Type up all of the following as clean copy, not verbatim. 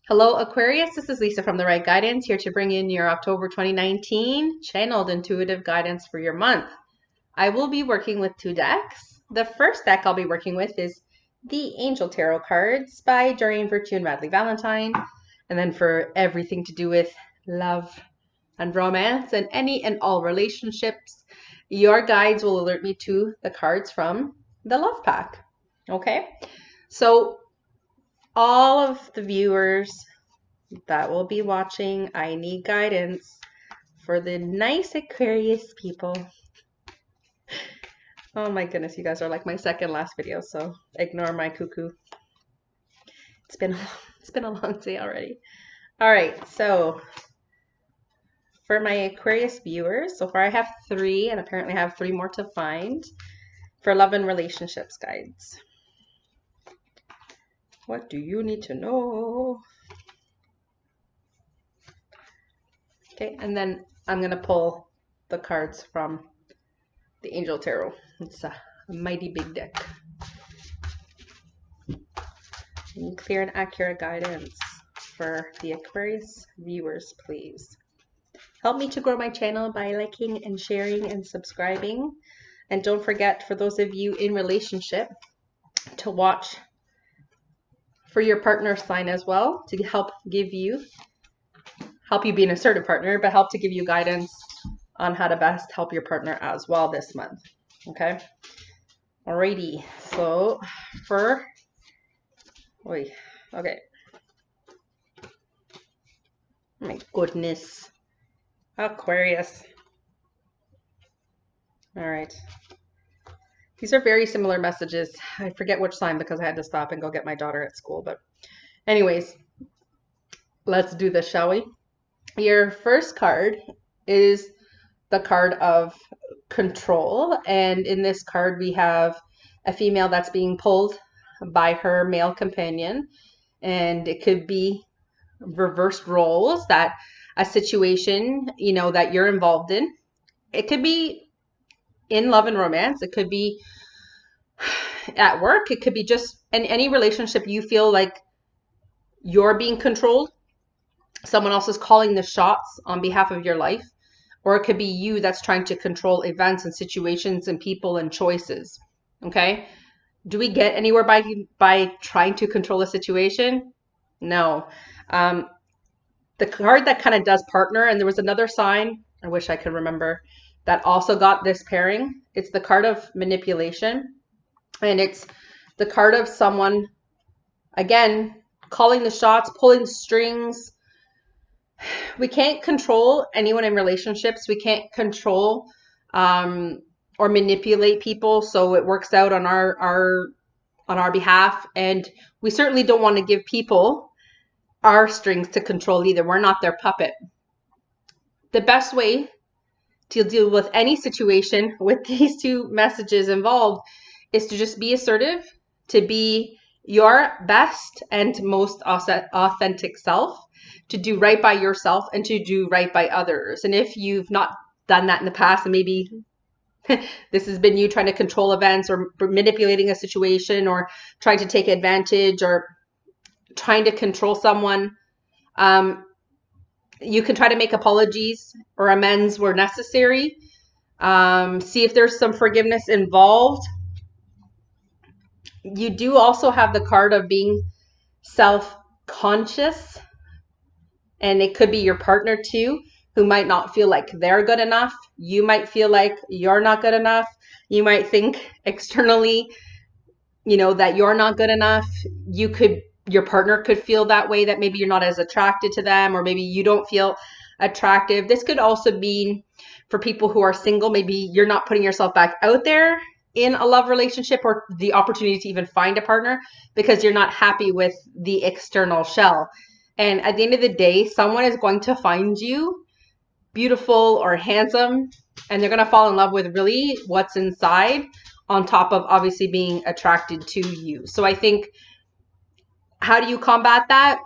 Hello Aquarius, this is Lisa from The Right Guidance, here to bring in your October 2019 channeled intuitive guidance for your month. I will be working with two decks. The first deck I'll be working with is the Angel Tarot cards by Dorian Virtue and Radley Valentine. And then for everything to do with love and romance and any and all relationships, your guides will alert me to the cards from the Love Pack. Okay, so all of the viewers that will be watching, I need guidance for the nice Aquarius people. Oh my goodness, you guys are like my second last video, so ignore my cuckoo. It's been a long day already. All right, so for my Aquarius viewers, so far I have 3, and apparently I have 3 more to find for love and relationships guides. What do you need to know? Okay, and then I'm going to pull the cards from the Angel Tarot. It's a mighty big deck. And clear and accurate guidance for the Aquarius viewers, please. Help me to grow my channel by liking and sharing and subscribing. And don't forget, for those of you in relationship, to watch for your partner sign as well, to help you be an assertive partner, but help to give you guidance on how to best help your partner as well this month. Okay. Alrighty. So okay. Oh my goodness. Aquarius. All right. These are very similar messages. I forget which sign because I had to stop and go get my daughter at school. But anyways, let's do this, shall we? Your first card is the card of control. And in this card, we have a female that's being pulled by her male companion. And it could be reversed roles, that a situation, that you're involved in. It could be in love and romance. It could be at work. It could be just in any relationship you feel like you're being controlled. Someone else is calling the shots on behalf of your life. Or it could be you that's trying to control events and situations and people and choices. Okay? Do we get anywhere by trying to control a situation? No. The card that kind of does partner, and there was another sign, I wish I could remember, that also got this pairing. It's the card of manipulation. And it's the card of someone, again, calling the shots, pulling the strings. We can't control anyone in relationships. We can't control or manipulate people so it works out on our behalf. And we certainly don't want to give people our strings to control either. We're not their puppet. The best way to deal with any situation with these two messages involved is to just be assertive, to be your best and most authentic self, to do right by yourself and to do right by others. And if you've not done that in the past, and maybe this has been you trying to control events or manipulating a situation or trying to take advantage or trying to control someone, you can try to make apologies or amends where necessary. See if there's some forgiveness involved. You do also have the card of being self-conscious, and it could be your partner too, who might not feel like they're good enough. You might feel like you're not good enough. You might think externally, that you're not good enough. Your partner could feel that way, that maybe you're not as attracted to them, or maybe you don't feel attractive. This could also be for people who are single. Maybe you're not putting yourself back out there in a love relationship or the opportunity to even find a partner because you're not happy with the external shell. And at the end of the day, someone is going to find you beautiful or handsome, and they're going to fall in love with really what's inside, on top of obviously being attracted to you. So I think, how do you combat that?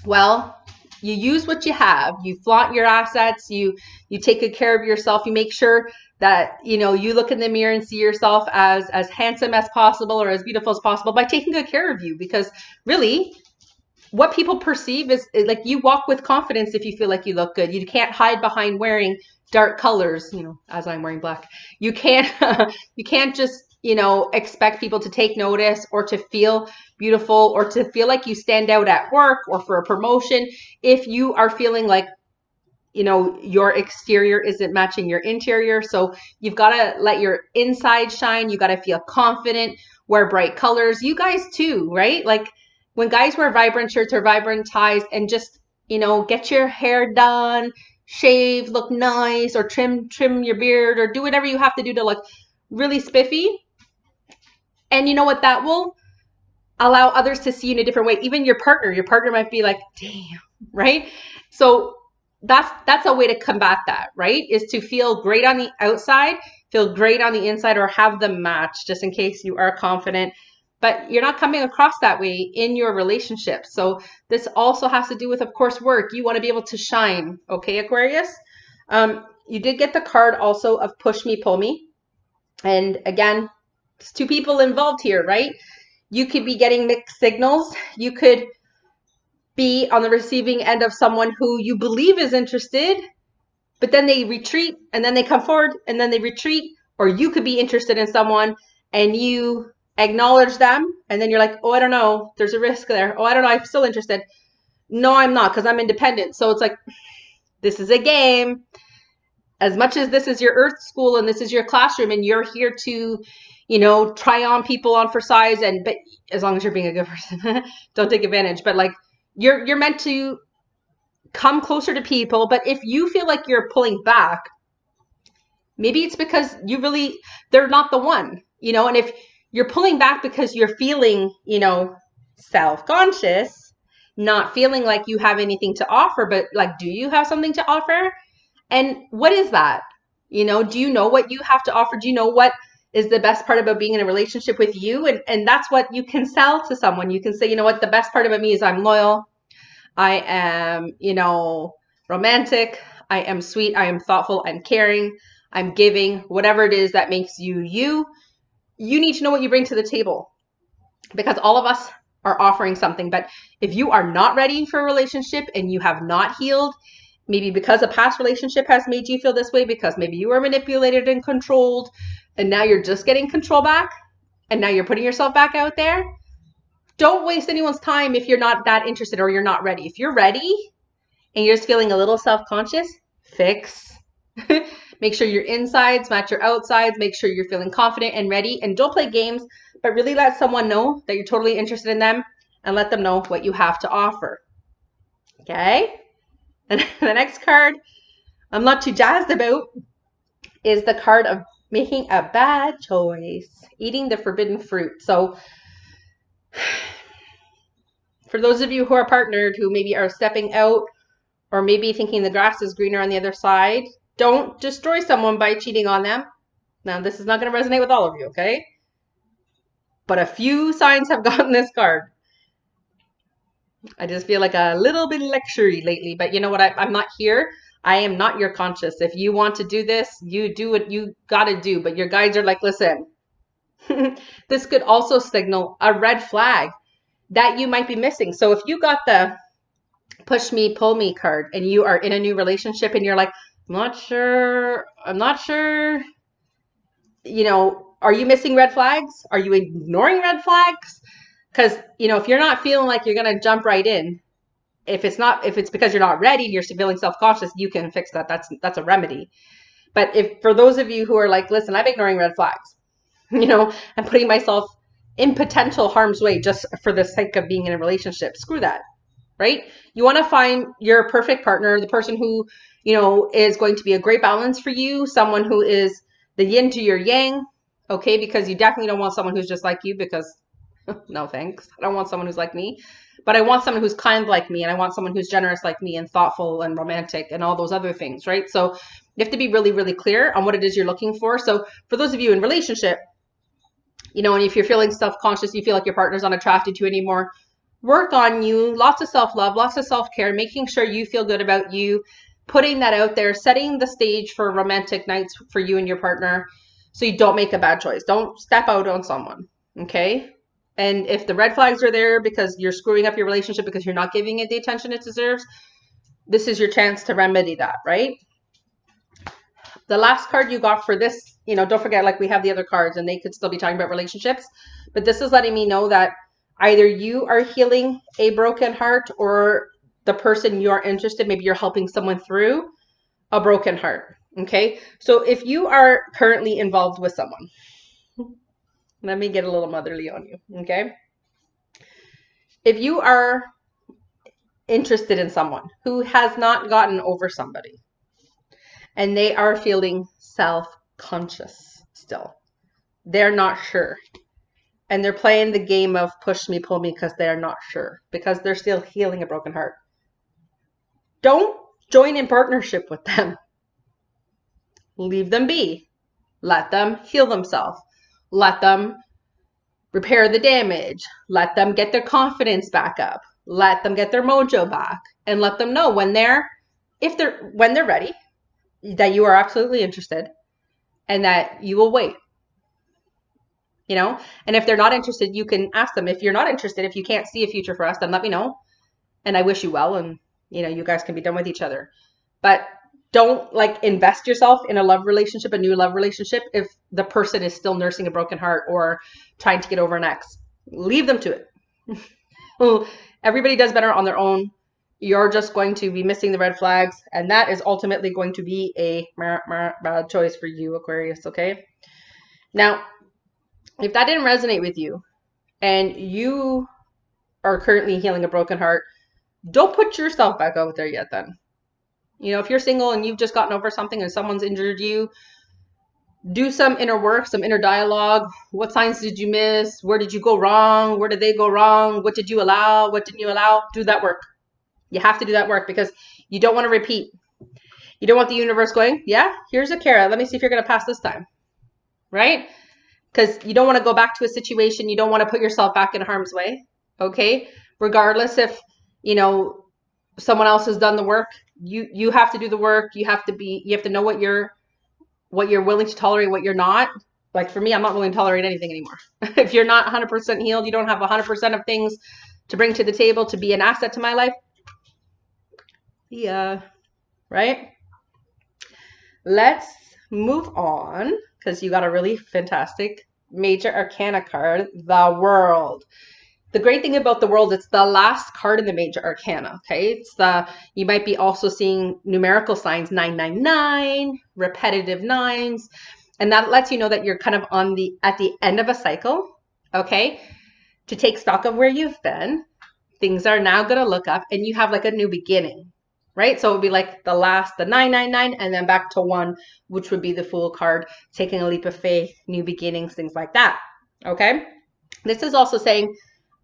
Well, you use what you have. You flaunt your assets. You take good care of yourself. You make sure that, you look in the mirror and see yourself as handsome as possible or as beautiful as possible by taking good care of you. Because really, what people perceive is like you walk with confidence if you feel like you look good. You can't hide behind wearing dark colors, you know, as I'm wearing black. You can't you can't just, you know, expect people to take notice or to feel beautiful or to feel like you stand out at work or for a promotion if you are feeling like, you know, your exterior isn't matching your interior. So you've got to let your inside shine. You got to feel confident, wear bright colors. You guys too, right? Like when guys wear vibrant shirts or vibrant ties and just, you know, get your hair done, shave, look nice, or trim your beard, or do whatever you have to do to look really spiffy. And you know what? That will allow others to see you in a different way. Even your partner might be like, damn, right? So that's a way to combat that, right? Is to feel great on the outside, feel great on the inside, or have them match, just in case you are confident, but you're not coming across that way in your relationship. So this also has to do with, of course, work. You want to be able to shine. Okay, Aquarius? You did get the card also of push me, pull me. And again, it's two people involved here, right? You could be getting mixed signals. You could be on the receiving end of someone who you believe is interested, but then they retreat and then they come forward and then they retreat. Or you could be interested in someone and you acknowledge them and then you're like, oh, I don't know, there's a risk there. Oh, I don't know, I'm still interested. No, I'm not, because I'm independent. So it's like, this is a game. As much as this is your earth school and this is your classroom and you're here to, you know, try on people on for size, and but as long as you're being a good person, don't take advantage. But like you're meant to come closer to people. But if you feel like you're pulling back, maybe it's because they're not the one, you know. And if you're pulling back because you're feeling, you know, self-conscious, not feeling like you have anything to offer, but like, do you have something to offer? And what is that? You know, do you know what you have to offer? Do you know what is the best part about being in a relationship with you? And that's what you can sell to someone. You can say, you know what, the best part about me is I'm loyal. I am, you know, romantic. I am sweet. I am thoughtful. I'm caring. I'm giving. Whatever it is that makes you you. You need to know what you bring to the table, because all of us are offering something. But if you are not ready for a relationship and you have not healed, maybe because a past relationship has made you feel this way, because maybe you were manipulated and controlled, and now you're just getting control back, and now you're putting yourself back out there. Don't waste anyone's time if you're not that interested or you're not ready. If you're ready and you're just feeling a little self-conscious, fix. Make sure your insides match your outsides. Make sure you're feeling confident and ready. And don't play games, but really let someone know that you're totally interested in them and let them know what you have to offer. Okay? And the next card I'm not too jazzed about is the card of making a bad choice, eating the forbidden fruit. So for those of you who are partnered, who maybe are stepping out or maybe thinking the grass is greener on the other side, don't destroy someone by cheating on them. Now, this is not going to resonate with all of you, okay? But a few signs have gotten this card. I just feel like a little bit lectury lately, but you know what? I'm not here. I am not your conscience. If you want to do this, you do what you got to do. But your guides are like, listen, this could also signal a red flag that you might be missing. So if you got the push me, pull me card and you are in a new relationship and you're like, I'm not sure, you know, are you missing red flags? Are you ignoring red flags? Because, you know, if you're not feeling like you're going to jump right in, if it's because you're not ready, you're feeling self-conscious, you can fix that. That's a remedy. But if for those of you who are like, listen, I'm ignoring red flags, you know, I'm putting myself in potential harm's way just for the sake of being in a relationship, screw that, right? You want to find your perfect partner, the person who, you know, is going to be a great balance for you, someone who is the yin to your yang, okay? Because you definitely don't want someone who's just like you, because no thanks. I don't want someone who's like me, but I want someone who's kind like me, and I want someone who's generous like me and thoughtful and romantic and all those other things, right? So you have to be really, really clear on what it is you're looking for. So for those of you in relationship, you know, and if you're feeling self-conscious, you feel like your partner's not attracted to you anymore, work on you, lots of self-love, lots of self-care, making sure you feel good about you, putting that out there, setting the stage for romantic nights for you and your partner so you don't make a bad choice. Don't step out on someone, okay? And if the red flags are there because you're screwing up your relationship because you're not giving it the attention it deserves, this is your chance to remedy that, right? The last card you got for this, don't forget, like, we have the other cards and they could still be talking about relationships, but this is letting me know that either you are healing a broken heart or the person you're interested, maybe you're helping someone through a broken heart. Okay. So if you are currently involved with someone, let me get a little motherly on you. Okay. If you are interested in someone who has not gotten over somebody and they are feeling self-conscious still, they're not sure. And they're playing the game of push me, pull me because they're not sure, because they're still healing a broken heart. Don't join in partnership with them. Leave them be. Let them heal themselves. Let them repair the damage. Let them get their confidence back up. Let them get their mojo back, and let them know when they're ready, that you are absolutely interested and that you will wait. And if they're not interested, you can ask them, if you're not interested, if you can't see a future for us, then let me know. And I wish you well. And, you guys can be done with each other. But don't invest yourself in a love relationship, a new love relationship, if the person is still nursing a broken heart or trying to get over an ex. Leave them to it. Well, everybody does better on their own. You're just going to be missing the red flags. And that is ultimately going to be a bad choice for you, Aquarius. Okay. Now, if that didn't resonate with you and you are currently healing a broken heart, don't put yourself back out there yet then. If you're single and you've just gotten over something and someone's injured you, do some inner work, some inner dialogue. What signs did you miss? Where did you go wrong? Where did they go wrong? What did you allow? What didn't you allow? Do that work. You have to do that work because you don't want to repeat. You don't want the universe going, yeah, here's a carrot. Let me see if you're going to pass this time. Right? Because you don't want to go back to a situation. You don't want to put yourself back in harm's way. Okay? Regardless if, someone else has done the work, you have to do the work. You have to know what you're willing to tolerate, what you're not. Like for me, I'm not willing to tolerate anything anymore. If you're not 100% healed, you don't have 100% of things to bring to the table to be an asset to my life. Yeah. Right? Let's move on, because you got a really fantastic major arcana card, the World. The great thing about the World, it's the last card in the major arcana. Okay, you might be also seeing numerical signs, 999, repetitive nines, and that lets you know that you're kind of at the end of a cycle. Okay, to take stock of where you've been, things are now going to look up, and you have like a new beginning. Right? So it would be like the 999, and then back to 1, which would be the Fool card, taking a leap of faith, new beginnings, things like that. Okay? This is also saying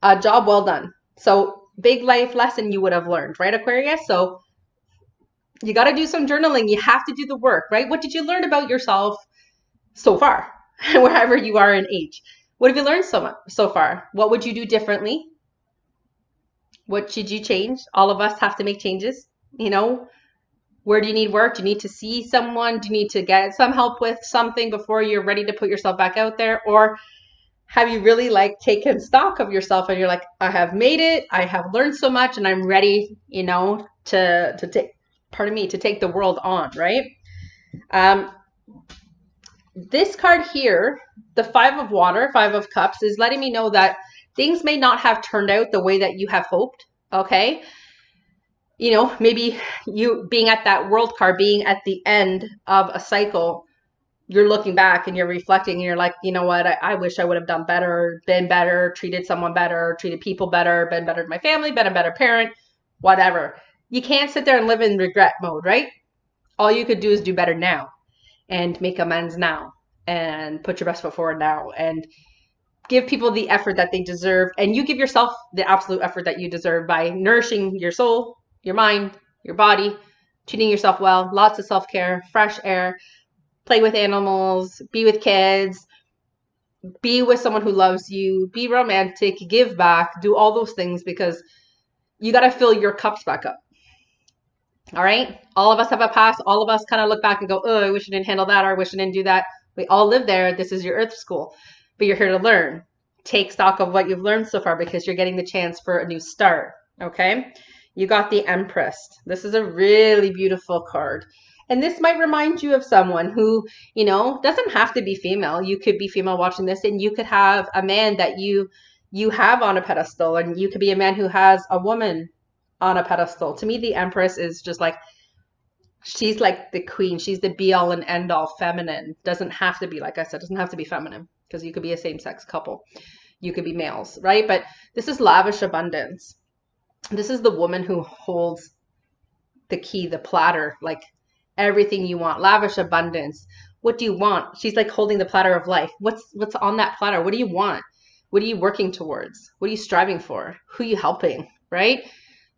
a job well done. So big life lesson you would have learned, right, Aquarius? So you got to do some journaling. You have to do the work, right? What did you learn about yourself so far, wherever you are in age? What have you learned so far? What would you do differently? What should you change? All of us have to make changes. Where do you need work? Do you need to see someone? Do you need to get some help with something before you're ready to put yourself back out there? Or have you really taken stock of yourself and you're like, I have made it, I have learned so much, and I'm ready, to take the world on, right? This card here, the 5 of Water, 5 of Cups, is letting me know that things may not have turned out the way that you have hoped. Okay. Maybe you being at that World card, being at the end of a cycle, you're looking back and you're reflecting and you're like, you know what, I wish I would have done better, been better, treated someone better, treated people better, been better to my family, been a better parent, whatever. You can't sit there and live in regret mode, right? All you could do is do better now and make amends now and put your best foot forward now and give people the effort that they deserve. And you give yourself the absolute effort that you deserve by nourishing your soul, your mind, your body, treating yourself well, lots of self-care, fresh air, play with animals, be with kids, be with someone who loves you, be romantic, give back, do all those things, because you got to fill your cups back up. All right? All of us have a past. All of us kind of look back and go, oh, I wish I didn't handle that, or I wish I didn't do that. We all live there. This is your earth school, but you're here to learn. take stock of what you've learned so far because you're getting the chance for a new start. Okay. You got the Empress. This is a really beautiful card. And this might remind you of someone who, you know, doesn't have to be female. You could be female watching this, and you could have a man that you have on a pedestal, and you could be a man who has a woman on a pedestal. To me, the Empress is just like, she's like the queen. She's the be all and end all feminine. Doesn't have to be, like I said, doesn't have to be feminine, because you could be a same-sex couple. You could be males, right? But this is lavish abundance. This is the woman who holds the key, the platter, like everything you want. Lavish abundance. What do you want? She's like holding the platter of life. What's on that platter? What do you want? What are you working towards? What are you striving for? Who are you helping, right?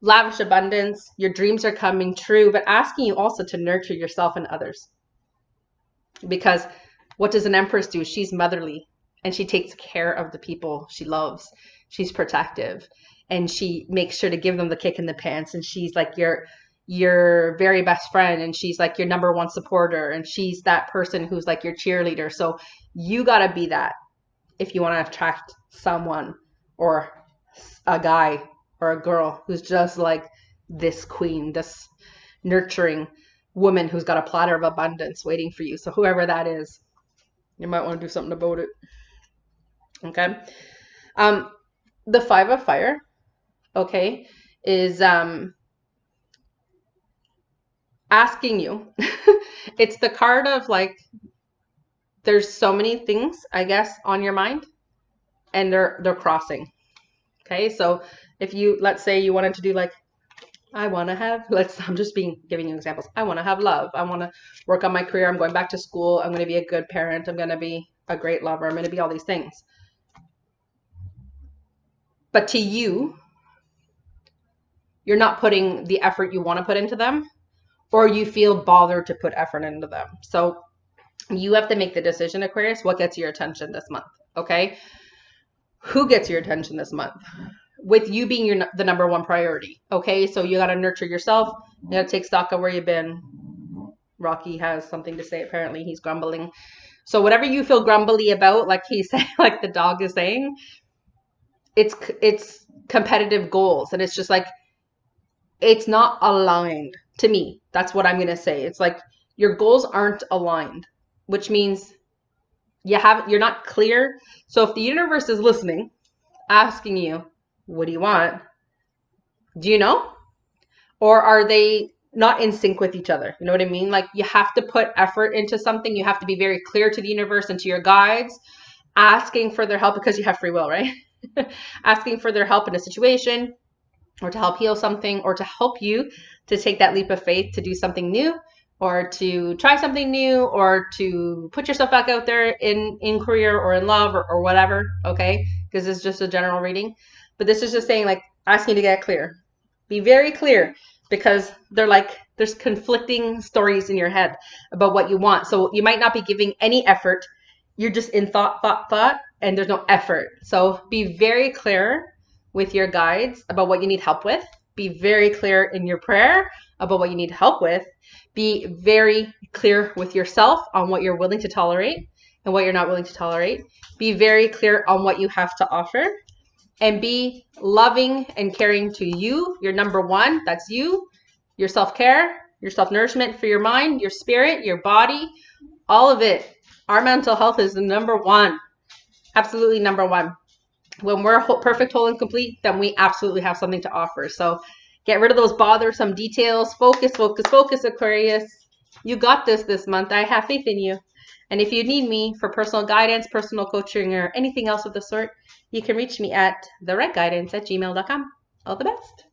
Lavish abundance. Your dreams are coming true, but asking you also to nurture yourself and others. Because what does an Empress do? She's motherly, and she takes care of the people she loves. She's protective, and she makes sure to give them the kick in the pants, and she's like your very best friend, and she's like your number one supporter, and she's that person who's like your cheerleader. So you got to be that if you want to attract someone or a guy or a girl who's just like this queen, this nurturing woman who's got a platter of abundance waiting for you. So whoever that is, you might want to do something about it. Okay. The Five of Fire, okay, is asking you. It's the card of like, there's so many things, I guess, on your mind, and they're crossing. Okay, so if you, let's say you wanted to do like, I want to have, I'm just giving you examples. I want to have love. I want to work on my career. I'm going back to school. I'm going to be a good parent. I'm going to be a great lover. I'm going to be all these things. But to you, you're not putting the effort you want to put into them, or you feel bothered to put effort into them. So you have to make the decision, Aquarius, what gets your attention this month, okay? Who gets your attention this month? With you being the number one priority, okay? So you got to nurture yourself. You got to take stock of where you've been. Rocky has something to say, apparently. He's grumbling. So whatever you feel grumbly about, like he's saying, like the dog is saying, it's competitive goals. And it's just like, it's not aligned to me. That's what I'm going to say. It's like your goals aren't aligned, which means you're not clear. So if the universe is listening, asking you, what do you want? Do you know? Or are they not in sync with each other? You know what I mean? Like you have to put effort into something. You have to be very clear to the universe and to your guides, asking for their help, because you have free will, right? Asking for their help in a situation, or to help heal something, or to help you to take that leap of faith to do something new, or to try something new, or to put yourself back out there in career or in love or whatever, okay? Because it's just a general reading. But this is just saying, like, asking you to get clear. Be very clear, because they're like, there's conflicting stories in your head about what you want. So you might not be giving any effort. You're just in thought, and there's no effort. So be very clear with your guides about what you need help with. Be very clear in your prayer about what you need help with. Be very clear with yourself on what you're willing to tolerate and what you're not willing to tolerate. Be very clear on what you have to offer, and be loving and caring to you. Your number one, that's you, your self-care, your self-nourishment for your mind, your spirit, your body, all of it. Our mental health is the number one, absolutely number one. When we're perfect, whole, and complete, then we absolutely have something to offer. So get rid of those bothersome details. Focus, Aquarius. You got this month. I have faith in you. And if you need me for personal guidance, personal coaching, or anything else of the sort, you can reach me at therightguidance@gmail.com. All the best.